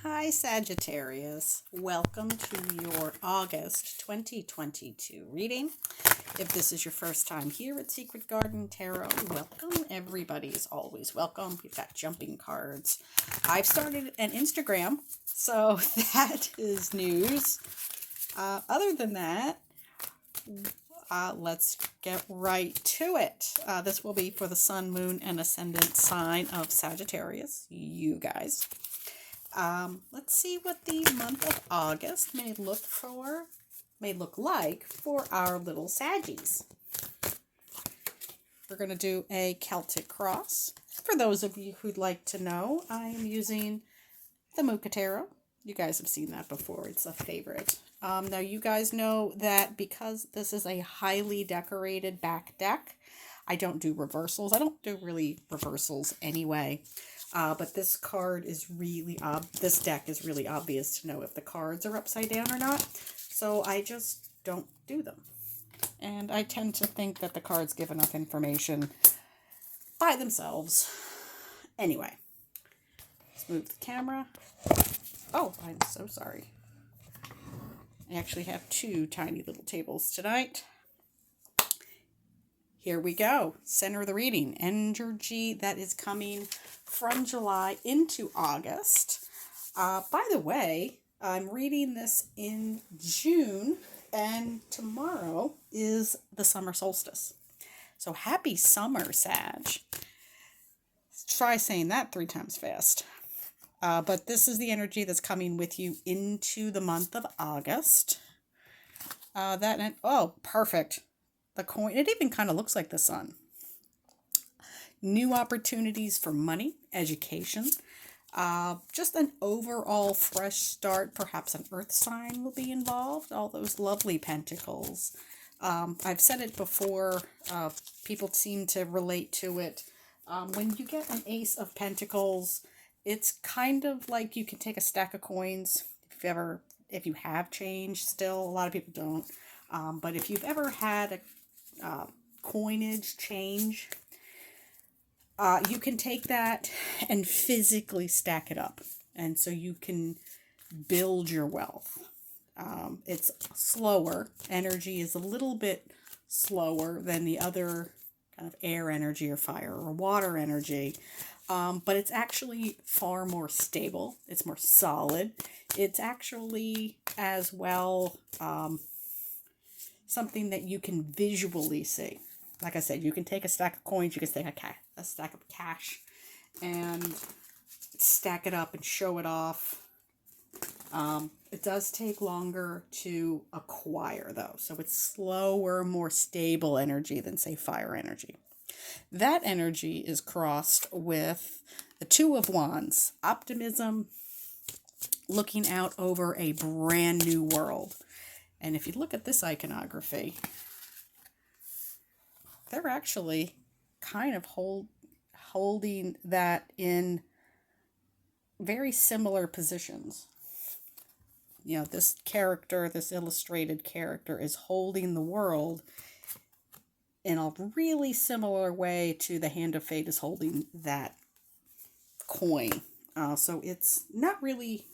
Hi Sagittarius, welcome to your August 2022 reading. If this is your first time here at Secret Garden Tarot, welcome. Everybody is always welcome. We've got jumping cards. I've started an Instagram, so that is news. Other than that, let's get right to it. This will be for the Sun, Moon, and Ascendant sign of Sagittarius, you guys. Let's see what the month of August may look like for our little Saggies. We're going to do a Celtic cross. For those of you who'd like to know, I am using the Muka Tarot. You guys have seen that before. It's a favorite. Now you guys know that because this is a highly decorated back deck, I don't do reversals. I don't do really reversals anyway. But this card is really this deck is really obvious to know if the cards are upside down or not. So I just don't do them. And I tend to think that the cards give enough information by themselves. Anyway, let's move the camera. Oh, I'm so sorry. I actually have two tiny little tables tonight. Here we go. Center of the reading. Energy that is coming from July into August. By the way, I'm reading this in June, and tomorrow is the summer solstice. So happy summer, Sag. Try saying that 3 times fast. But this is the energy that's coming with you into the month of August. Oh, perfect. The coin, it even kind of looks like the sun. New opportunities for money, education, just an overall fresh start. Perhaps an earth sign will be involved. All those lovely pentacles. I've said it before. People seem to relate to it. When you get an ace of pentacles, it's kind of like you can take a stack of coins. If you have change still, a lot of people don't. But if you've ever had a coinage change, you can take that and physically stack it up, and so you can build your wealth. It's slower. Energy is a little bit slower than the other kind of air energy or fire or water energy, but it's actually far more stable. It's more solid. It's actually as well something that you can visually see. Like I said, you can take a stack of coins, you can take a stack of cash and stack it up and show it off. It does take longer to acquire, though. So it's slower, more stable energy than, say, fire energy. That energy is crossed with the Two of Wands, optimism, looking out over a brand new world. And if you look at this iconography, they're actually kind of holding that in very similar positions. You know, this character, this illustrated character, is holding the world in a really similar way to the Hand of Fate is holding that coin. So it's not really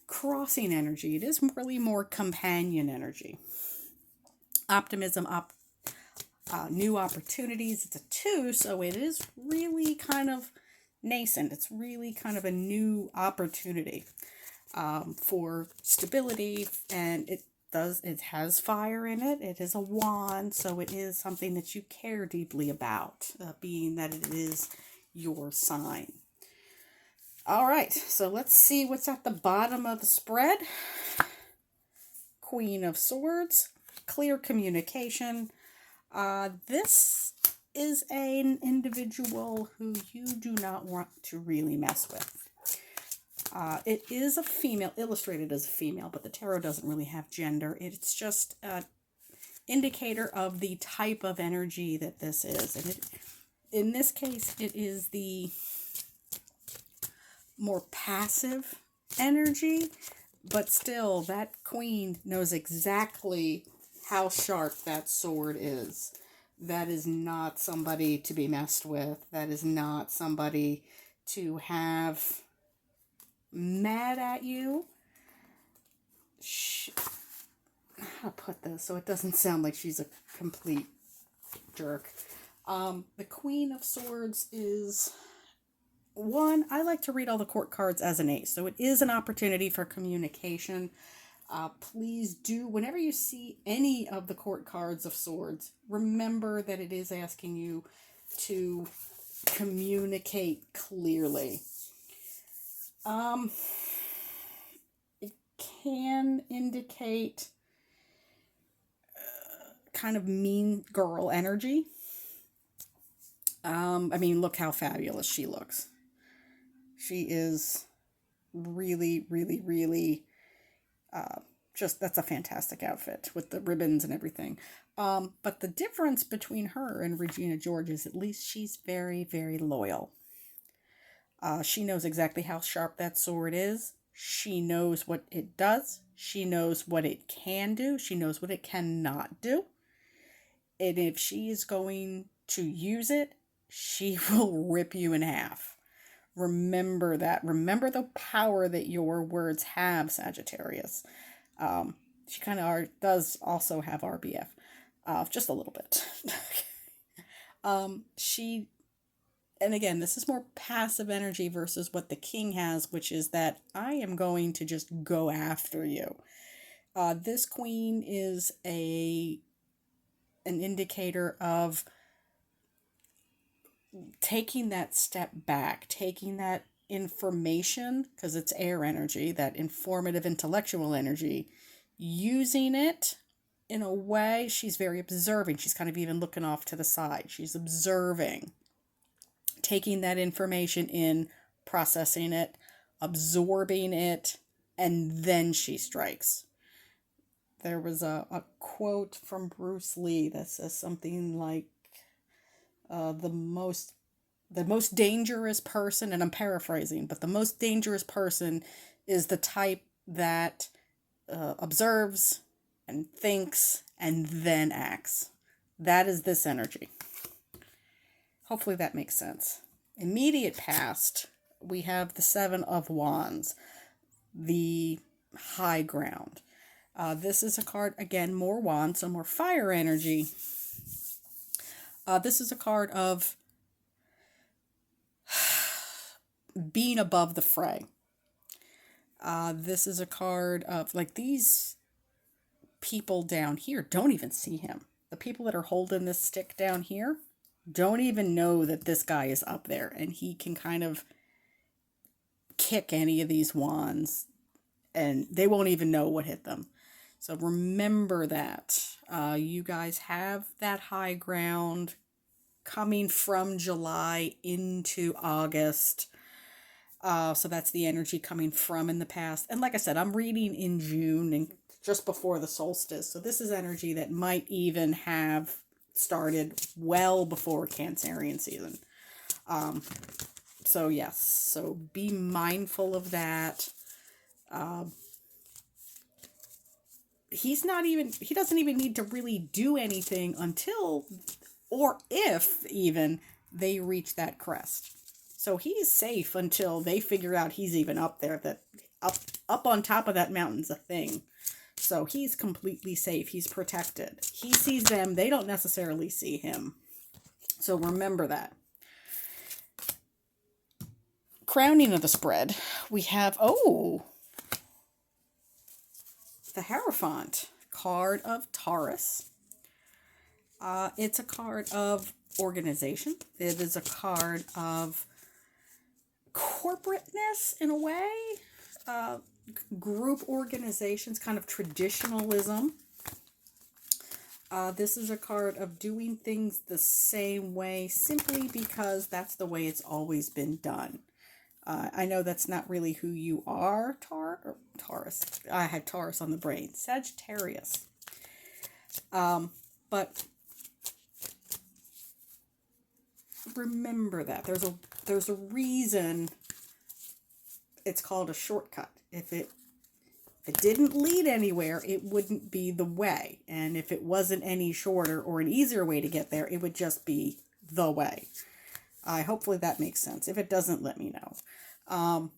crossing energy. It is really more companion energy. Optimism, new opportunities. It's a 2, so it is really kind of nascent. It's really kind of a new opportunity for stability, and it has fire in it. It is a wand, so it is something that you care deeply about, being that it is your sign. All right, so let's see what's at the bottom of the spread. Queen of Swords, clear communication. This is an individual who you do not want to really mess with. It is a female, illustrated as a female, but the tarot doesn't really have gender. It's just an indicator of the type of energy that this is. And in this case, it is the more passive energy, but still, that queen knows exactly how sharp that sword is. That is not somebody to be messed with. That is not somebody to have mad at you. How to put this so it doesn't sound like she's a complete jerk. The Queen of Swords is one. I like to read all the court cards as an ace, so it is an opportunity for communication. Please do, whenever you see any of the court cards of swords, remember that it is asking you to communicate clearly. It can indicate kind of mean girl energy. I mean, look how fabulous she looks. She is really, really, really, that's a fantastic outfit with the ribbons and everything. But the difference between her and Regina George is at least she's very, very loyal. She knows exactly how sharp that sword is. She knows what it does. She knows what it can do. She knows what it cannot do. And if she is going to use it, she will rip you in half. Remember that. Remember the power that your words have, Sagittarius. She kind of does also have RBF. Just a little bit. And again, this is more passive energy versus what the king has, which is that I am going to just go after you. This queen is an indicator of taking that step back, taking that information, because it's air energy, that informative intellectual energy, using it in a way. She's very observing. She's kind of even looking off to the side. She's observing, taking that information in, processing it, absorbing it, and then she strikes. There was a quote from Bruce Lee that says something like, the most dangerous person, and I'm paraphrasing, but the most dangerous person is the type that observes and thinks and then acts. That is this energy. Hopefully that makes sense. Immediate past, we have the Seven of Wands, the high ground. This is a card, again, more wands, so more fire energy. This is a card of being above the fray. This is a card of, like, these people down here don't even see him. The people that are holding this stick down here don't even know that this guy is up there, and he can kind of kick any of these wands, and they won't even know what hit them. So remember that. You guys have that high ground coming from July into August. So that's the energy coming from in the past. And like I said, I'm reading in June and just before the solstice. So this is energy that might even have started well before Cancerian season. So yes, so be mindful of that. He doesn't even need to really do anything until, or if even, they reach that crest. So he's safe until they figure out he's even up there, that up on top of that mountain's a thing. So he's completely safe. He's protected. He sees them. They don't necessarily see him. So remember that. Crowning of the spread, we have, the Hierophant, card of Taurus. It's a card of organization. It is a card of corporateness in a way. Group organizations, kind of traditionalism. This is a card of doing things the same way simply because that's the way it's always been done. I know that's not really who you are, Taurus. I had Taurus on the brain. Sagittarius. But remember that. There's a reason it's called a shortcut. If it didn't lead anywhere, it wouldn't be the way. And if it wasn't any shorter or an easier way to get there, it would just be the way. Hopefully that makes sense. If it doesn't, let me know.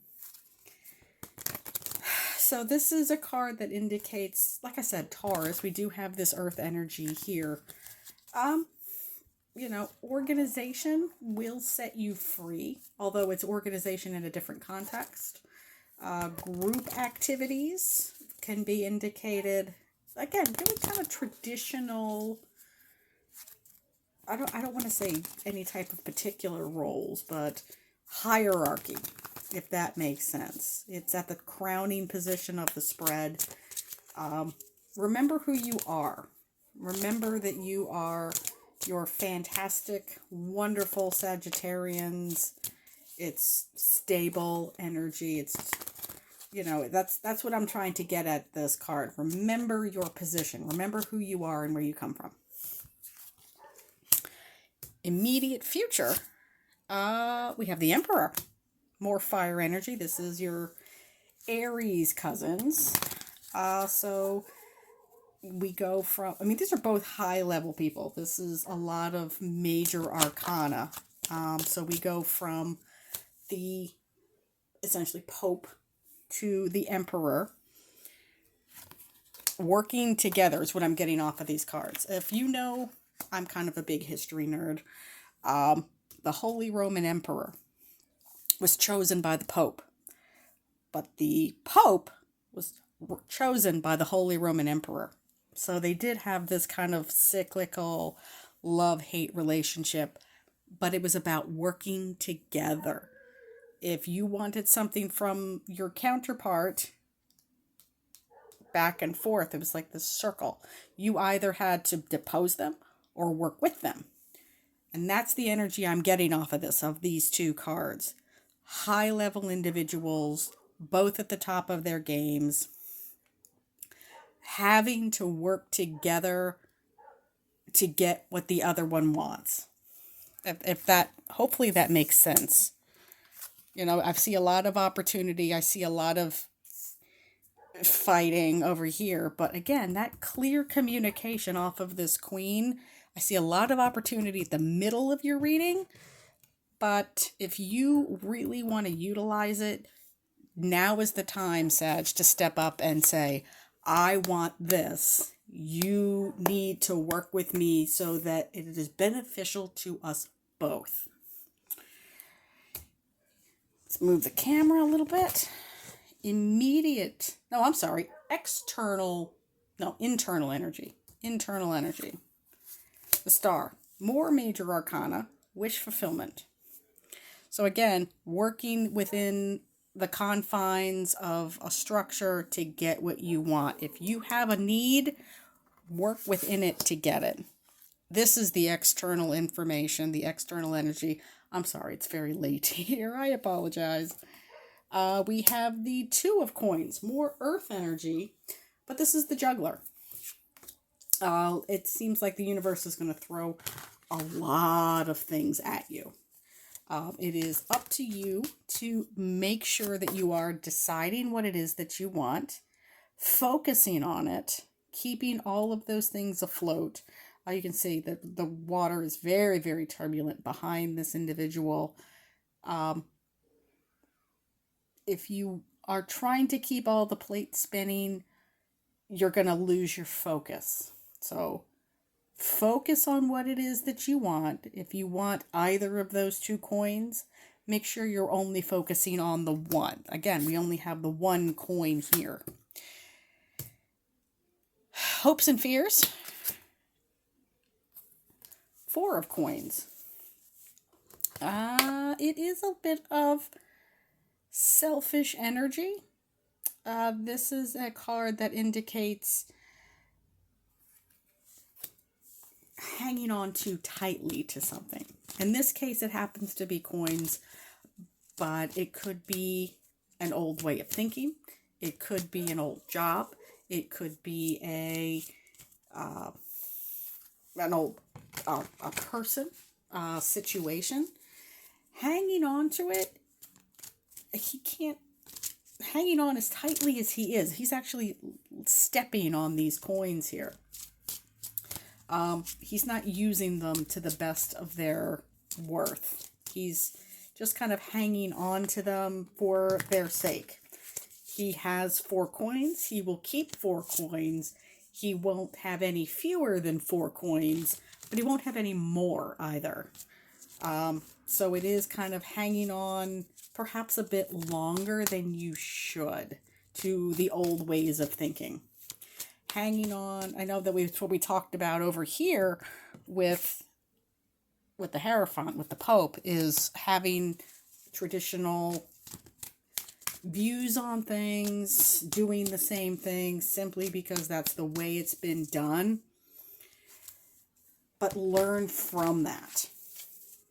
So this is a card that indicates, like I said, Taurus. We do have this earth energy here. You know, organization will set you free, although it's organization in a different context. Group activities can be indicated, again, really kind of traditional. I don't want to say any type of particular roles, but hierarchy, if that makes sense. It's at the crowning position of the spread. Remember who you are. Remember that you are your fantastic, wonderful Sagittarians. It's stable energy. It's, you know, that's what I'm trying to get at this card. Remember your position. Remember who you are and where you come from. Immediate future, we have the Emperor. More fire energy. This is your Aries cousins. So we go from, I mean, these are both high level people. This is a lot of major arcana. So we go from the essentially Pope to the Emperor. Working together is what I'm getting off of these cards. If you know, I'm kind of a big history nerd. The Holy Roman Emperor was chosen by the Pope, but the Pope was chosen by the Holy Roman Emperor. So they did have this kind of cyclical love-hate relationship, but it was about working together. If you wanted something from your counterpart, back and forth, it was like this circle. You either had to depose them or work with them. And that's the energy I'm getting off of this, of these two cards. High-level individuals, both at the top of their games, having to work together to get what the other one wants. If that, hopefully that makes sense. You know, I see a lot of opportunity. I see a lot of fighting over here. But again, that clear communication off of this Queen, I see a lot of opportunity at the middle of your reading. But if you really want to utilize it, now is the time, Sag, to step up and say, I want this. You need to work with me so that it is beneficial to us both. Let's move the camera a little bit. Internal energy. Internal energy. The Star. More major arcana. Wish fulfillment. So again, working within the confines of a structure to get what you want. If you have a need, work within it to get it. This is the external information, the external energy. I'm sorry, it's very late here. I apologize. We have the Two of Coins, more earth energy, but this is the Juggler. It seems like the universe is going to throw a lot of things at you. It is up to you to make sure that you are deciding what it is that you want, focusing on it, keeping all of those things afloat. You can see that the water is very, very turbulent behind this individual. If you are trying to keep all the plates spinning, you're going to lose your focus. So focus on what it is that you want. If you want either of those two coins, make sure you're only focusing on the one. Again, we only have the one coin here. Hopes and fears. Four of Coins. It is a bit of selfish energy. This is a card that indicates hanging on too tightly to something. In this case, it happens to be coins, but it could be an old way of thinking. It could be an old job. It could be an old a person, situation. Hanging on to it, he can't, hanging on as tightly as he is. He's actually stepping on these coins here. He's not using them to the best of their worth. He's just kind of hanging on to them for their sake. He has 4 coins. He will keep 4 coins. He won't have any fewer than 4 coins, but he won't have any more either. So it is kind of hanging on perhaps a bit longer than you should to the old ways of thinking. Hanging on, I know that what we talked about over here with the Hierophant, with the Pope, is having traditional views on things, doing the same thing simply because that's the way it's been done. But learn from that.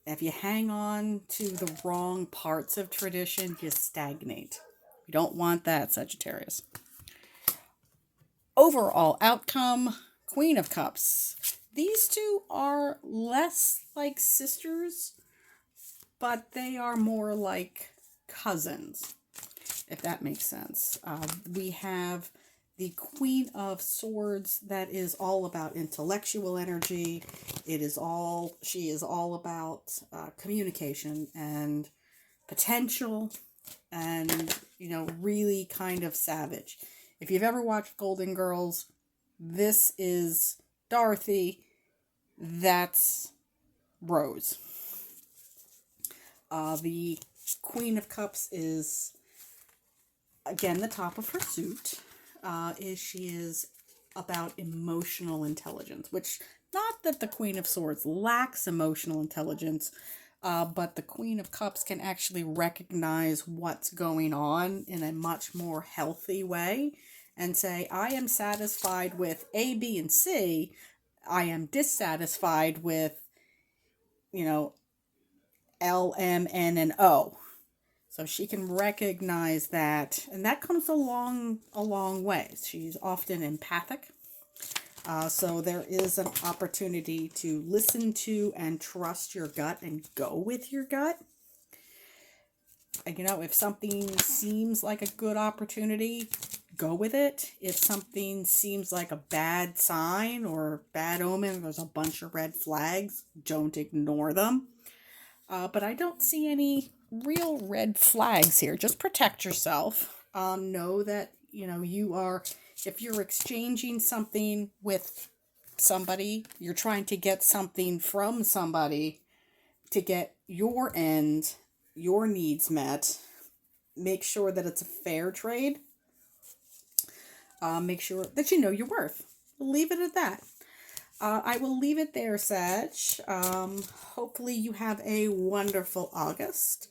If you hang on to the wrong parts of tradition, you stagnate. You don't want that, Sagittarius. Overall outcome, Queen of Cups. These two are less like sisters, but they are more like cousins, if that makes sense. We have the Queen of Swords that is all about intellectual energy. She is all about communication and potential and, really kind of savage. If you've ever watched Golden Girls, this is Dorothy, that's Rose. The Queen of Cups is, again, the top of her suit. She is about emotional intelligence, which, not that the Queen of Swords lacks emotional intelligence, but the Queen of Cups can actually recognize what's going on in a much more healthy way and say, I am satisfied with A, B, and C. I am dissatisfied with, L, M, N, and O. So she can recognize that, and that comes a long way. She's often empathic. So there is an opportunity to listen to and trust your gut and go with your gut. And, if something seems like a good opportunity, go with it. If something seems like a bad sign or bad omen, there's a bunch of red flags, don't ignore them. But I don't see any real red flags here. Just protect yourself. Know that, if you're exchanging something with somebody, you're trying to get something from somebody to get your end, your needs met. Make sure that it's a fair trade. Make sure that you know your worth. Leave it at that. I will leave it there, Sag. Hopefully you have a wonderful August.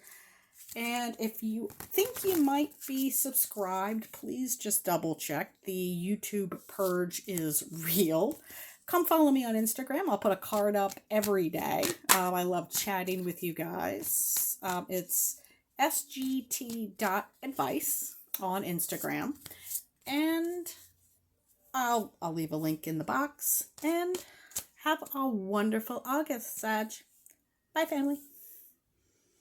And if you think you might be subscribed, please just double check. The YouTube purge is real. Come follow me on Instagram. I'll put a card up every day. I love chatting with you guys. It's SGT.Advice on Instagram. And I'll leave a link in the box. And have a wonderful August, Sag. Bye, family.